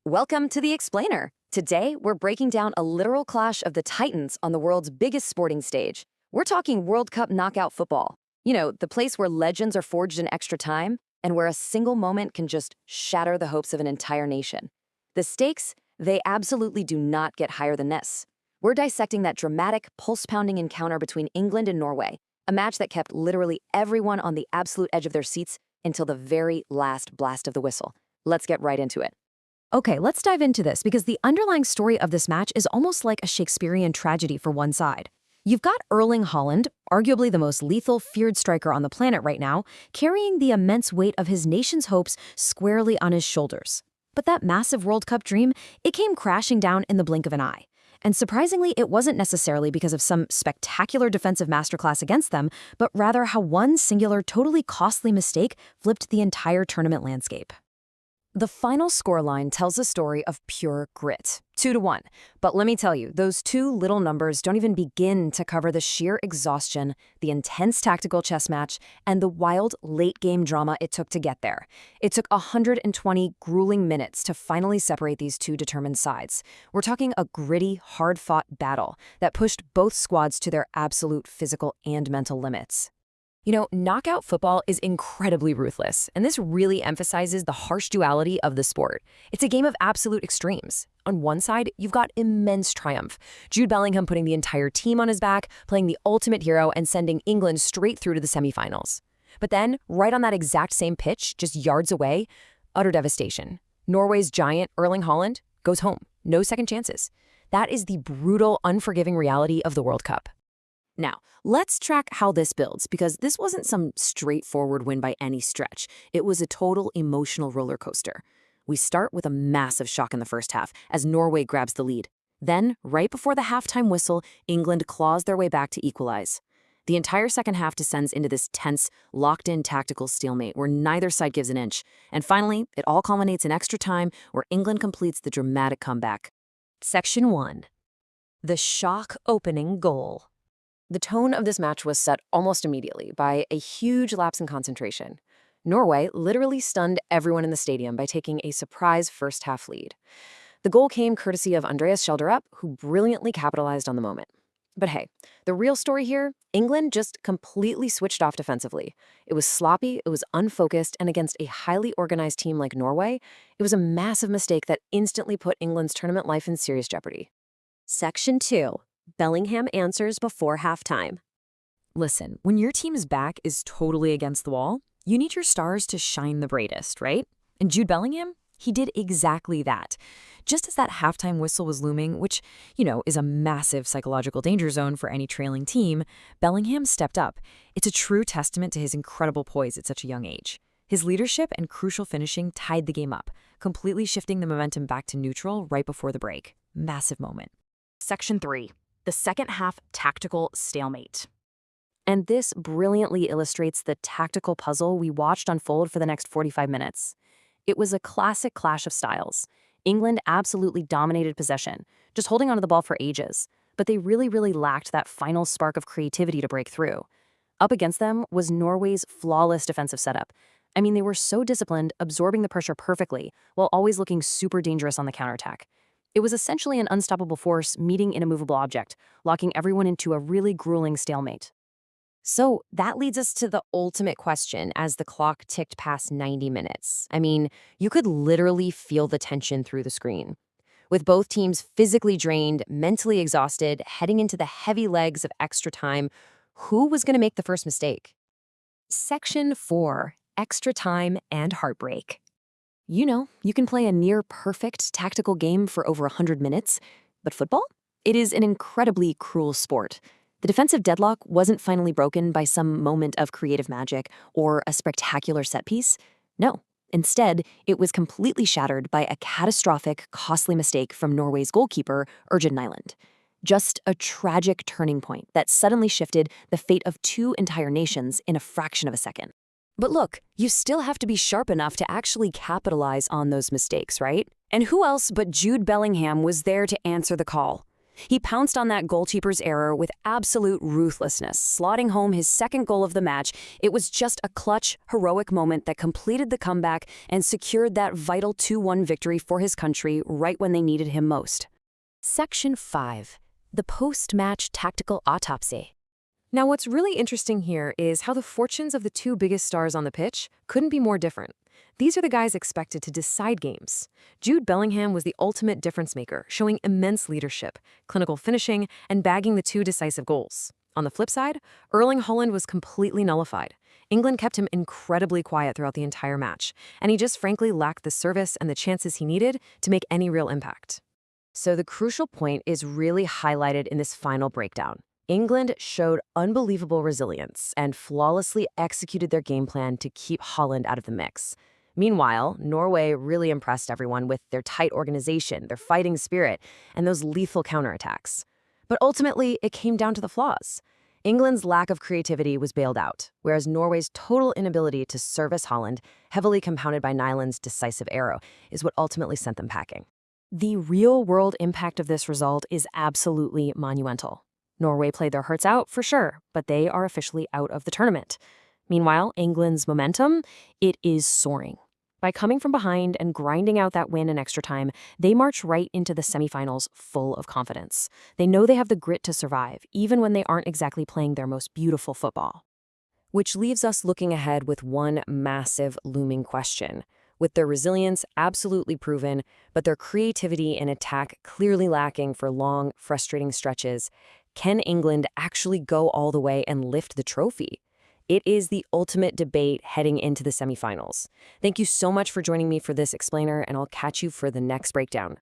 Welcome to The Explainer. Today, we're breaking down a literal clash of the titans on the world's biggest sporting stage. We're talking World Cup knockout football. You know, the place where legends are forged in extra time and where a single moment can just shatter the hopes of an entire nation. The stakes, they absolutely do not get higher than this. We're dissecting that dramatic, pulse-pounding encounter between England and Norway, a match that kept literally everyone on the absolute edge of their seats until the very last blast of the whistle. Let's get right into it. Okay, let's dive into this because the underlying story of this match is almost like a Shakespearean tragedy for one side. You've got Erling Haaland, arguably the most lethal, feared striker on the planet right now, carrying the immense weight of his nation's hopes squarely on his shoulders. But that massive World Cup dream, it came crashing down in the blink of an eye. And surprisingly, it wasn't necessarily because of some spectacular defensive masterclass against them, but rather how one singular, totally costly mistake flipped the entire tournament landscape. The final scoreline tells a story of pure grit, 2-1. But let me tell you, those two little numbers don't even begin to cover the sheer exhaustion, the intense tactical chess match, and the wild late-game drama it took to get there. It took 120 grueling minutes to finally separate these two determined sides. We're talking a gritty, hard-fought battle that pushed both squads to their absolute physical and mental limits. You know, knockout football is incredibly ruthless, and this really emphasizes the harsh duality of the sport. It's a game of absolute extremes. On one side, you've got immense triumph. Jude Bellingham putting the entire team on his back, playing the ultimate hero, and sending England straight through to the semifinals. But then, right on that exact same pitch, just yards away, utter devastation. Norway's giant, Erling Haaland, goes home. No second chances. That is the brutal, unforgiving reality of the World Cup. Now, let's track how this builds, because this wasn't some straightforward win by any stretch. It was a total emotional roller coaster. We start with a massive shock in the first half, as Norway grabs the lead. Then, right before the halftime whistle, England claws their way back to equalize. The entire second half descends into this tense, locked-in tactical stalemate where neither side gives an inch. And finally, it all culminates in extra time, where England completes the dramatic comeback. Section 1. The shock opening goal. The tone of this match was set almost immediately by a huge lapse in concentration. Norway literally stunned everyone in the stadium by taking a surprise first-half lead. The goal came courtesy of Andreas Schjelderup, who brilliantly capitalized on the moment. But hey, the real story here, England just completely switched off defensively. It was sloppy, it was unfocused, and against a highly organized team like Norway, it was a massive mistake that instantly put England's tournament life in serious jeopardy. Section 2. Bellingham answers before halftime. Listen, when your team's back is totally against the wall, you need your stars to shine the brightest, right? And Jude Bellingham, he did exactly that. Just as that halftime whistle was looming, which, is a massive psychological danger zone for any trailing team, Bellingham stepped up. It's a true testament to his incredible poise at such a young age. His leadership and crucial finishing tied the game up, completely shifting the momentum back to neutral right before the break. Massive moment. Section 3. The second half tactical stalemate. And this brilliantly illustrates the tactical puzzle we watched unfold for the next 45 minutes. It was a classic clash of styles. England absolutely dominated possession, just holding onto the ball for ages, but they really lacked that final spark of creativity to break through. Up against them was Norway's flawless defensive setup. I mean, they were so disciplined, absorbing the pressure perfectly, while always looking super dangerous on the counterattack. It was essentially an unstoppable force meeting an immovable object, locking everyone into a really grueling stalemate. So that leads us to the ultimate question as the clock ticked past 90 minutes. I mean, you could literally feel the tension through the screen. With both teams physically drained, mentally exhausted, heading into the heavy legs of extra time, who was going to make the first mistake? Section 4. Extra time and heartbreak. You know, you can play a near-perfect tactical game for over 100 minutes, but football? It is an incredibly cruel sport. The defensive deadlock wasn't finally broken by some moment of creative magic or a spectacular set piece. No, instead, it was completely shattered by a catastrophic, costly mistake from Norway's goalkeeper, Erling Haaland. Just a tragic turning point that suddenly shifted the fate of two entire nations in a fraction of a second. But look, you still have to be sharp enough to actually capitalize on those mistakes, right? And who else but Jude Bellingham was there to answer the call? He pounced on that goalkeeper's error with absolute ruthlessness, slotting home his second goal of the match. It was just a clutch, heroic moment that completed the comeback and secured that vital 2-1 victory for his country right when they needed him most. Section 5. The post-match tactical autopsy. Now, what's really interesting here is how the fortunes of the two biggest stars on the pitch couldn't be more different. These are the guys expected to decide games. Jude Bellingham was the ultimate difference maker, showing immense leadership, clinical finishing, and bagging the 2 decisive goals. On the flip side, Erling Haaland was completely nullified. England kept him incredibly quiet throughout the entire match, and he just frankly lacked the service and the chances he needed to make any real impact. So the crucial point is really highlighted in this final breakdown. England showed unbelievable resilience and flawlessly executed their game plan to keep Haaland out of the mix. Meanwhile, Norway really impressed everyone with their tight organization, their fighting spirit, and those lethal counterattacks. But ultimately, it came down to the flaws. England's lack of creativity was bailed out, whereas Norway's total inability to service Haaland, heavily compounded by Nyland's decisive arrow, is what ultimately sent them packing. The real-world impact of this result is absolutely monumental. Norway played their hearts out, for sure, but they are officially out of the tournament. Meanwhile, England's momentum, it is soaring. By coming from behind and grinding out that win in extra time, they march right into the semifinals full of confidence. They know they have the grit to survive, even when they aren't exactly playing their most beautiful football. Which leaves us looking ahead with one massive looming question. With their resilience absolutely proven, but their creativity and attack clearly lacking for long, frustrating stretches, can England actually go all the way and lift the trophy? It is the ultimate debate heading into the semifinals. Thank you so much for joining me for this explainer, and I'll catch you for the next breakdown.